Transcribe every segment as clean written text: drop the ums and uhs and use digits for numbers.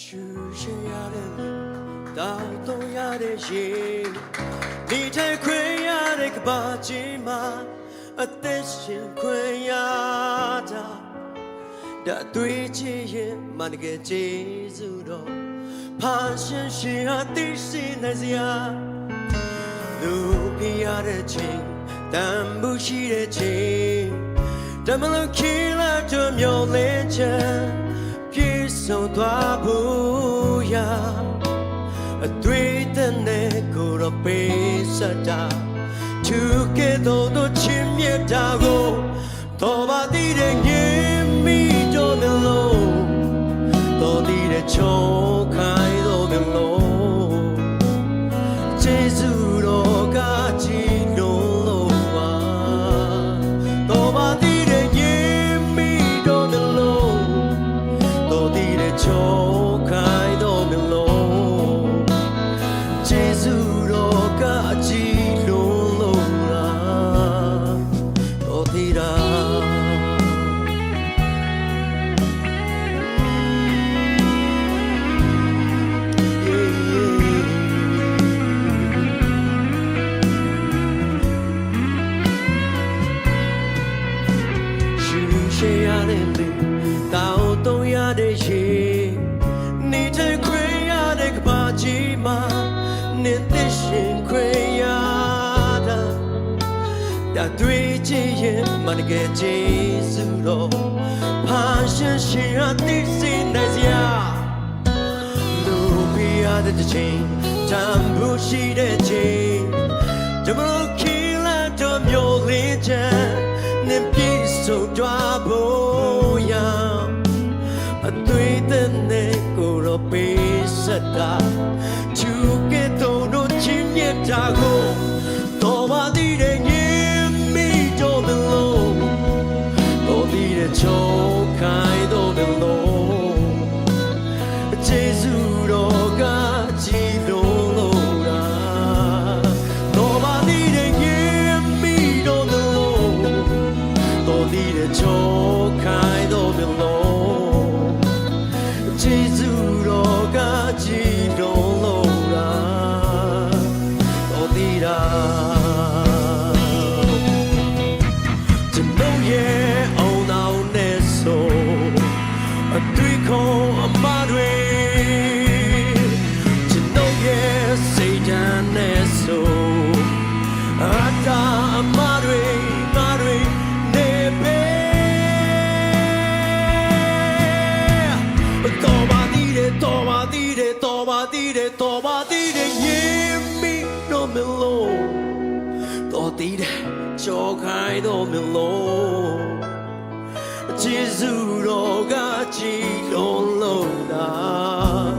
ရှူရှင်ရတဲ့လူတောက်တော့ရတဲ့ရေဒီထဲခွေရတဲ့ကဘာကြီးမှာအသက်ရှင်ခွေရတာဒါတွေ့ချင်ရင်မနကကျေးဇူးတော်ဖာရှင်ရှင်ဟာသိရှိနိုင်စရာလူပြရတဲ့ချိန်တန်မှုရှိတဲ့ချိန်တမလို့ခီလာတို့မျိုးလင်းချင်ပြေဆုံးသွားဖို့ရာအတွေ့အကြုံနဲ့ကိုယ်တော့ပေးစတာသူကဲ့သို့တို့ချင်းမြတ်တာကိုတော်ပါသေးတဲ့ငြင်းမိတော့တယ်လို့တော်သေးတဲ့ချုံခိုင်းတော့တယ်လို့ကျေးဇူးတော်ကကြည်လို့ပါတော်ပါသေးတဲ့ငြင်းမိတော့တယ်လို့တော်သေးတဲ့ချုံခိုင်းတော့တယ်လို့ကျေးဇူးတော်ကကြည်လို့လားတော်သေးတာရှေ့ရတဲ့လူတောက်တော့ရတဲ့ရေနေတဲ့ခွေရတဲ့ကဘာကြီးမှာနေတဲ့ရှင်ခွေရတာဒါတွေ့ချင်ရင်မနကကျေးဇူးတော်ဖာရှင်ရှင်ဟာသိစေနိုင်စရာလူပြရတဲ့ချိန်တန်ဖို့ရှိတဲ့ချိန်တမလို့ခီလာတော့မျိုးလင်းချင်နေပြေဆုံးသွားဖို့ရာအတွေ့အကြုံနဲ့ကိုယ်တော့ပေးစတာသူကဲ့သို့တို့ချင်းမြတ်တာကိုတော်ပါသေးတဲ့ငြင်းမိတော့တယ်လို့တော်သေးတဲ့ချုံခိုင်းတော့တယ်လို့ကျေးဇူးတော်ကကြည်လို့လားတော်ပါသေးတဲ့ငြင်းမိတော့တယ်လို့တော်သေးတဲ့ချုံခိုင်းတော့တယ်လို့ကျေးဇူးတော်ကကြည်လို့လားတော်သေးတာကျွန်တော်ရဲ့အောင်တော်နဲ့ဆိုအတွေ့ခေါ်အမတွေကျွန်တော်ရဲ့စိတ်ဓာတ်နဲ့ဆိုအတာအမတွေနေပဲတော်ပါသေးတယ်ရင်မိတော့မလို့တော်သေးတယ်ကြောခိုင်းတော့မလို့ကျေးဇူးတော်ကကြည်လို့လား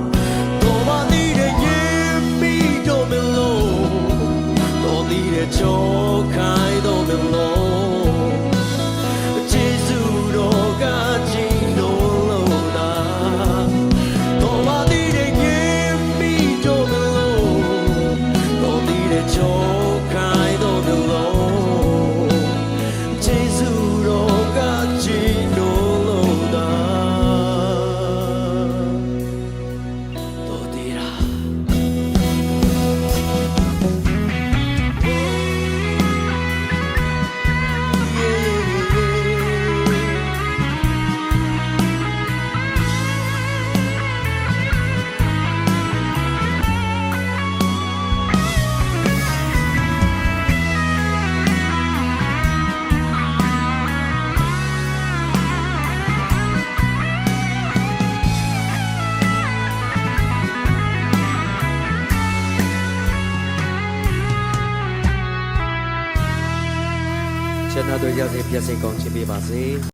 တော်ပါသေးတယ်ရင်မိတော့မလို့တော်သေးတယ်ကြောခိုင်းတော့မလို့ကျေးဇူးတော်ကကြည်လို့လားတော်ပါသေးတယ်ရင်မိတော့မလို့တော်သေးတယ်ကြောခိုင်းတော့မလို့ကျေးဇူးတော်ကကြည်လို့လားတော်သေးတာချမ်းသာတို့ရောက်စေပြည့်စုံကုန်ချီးပေးပါစေ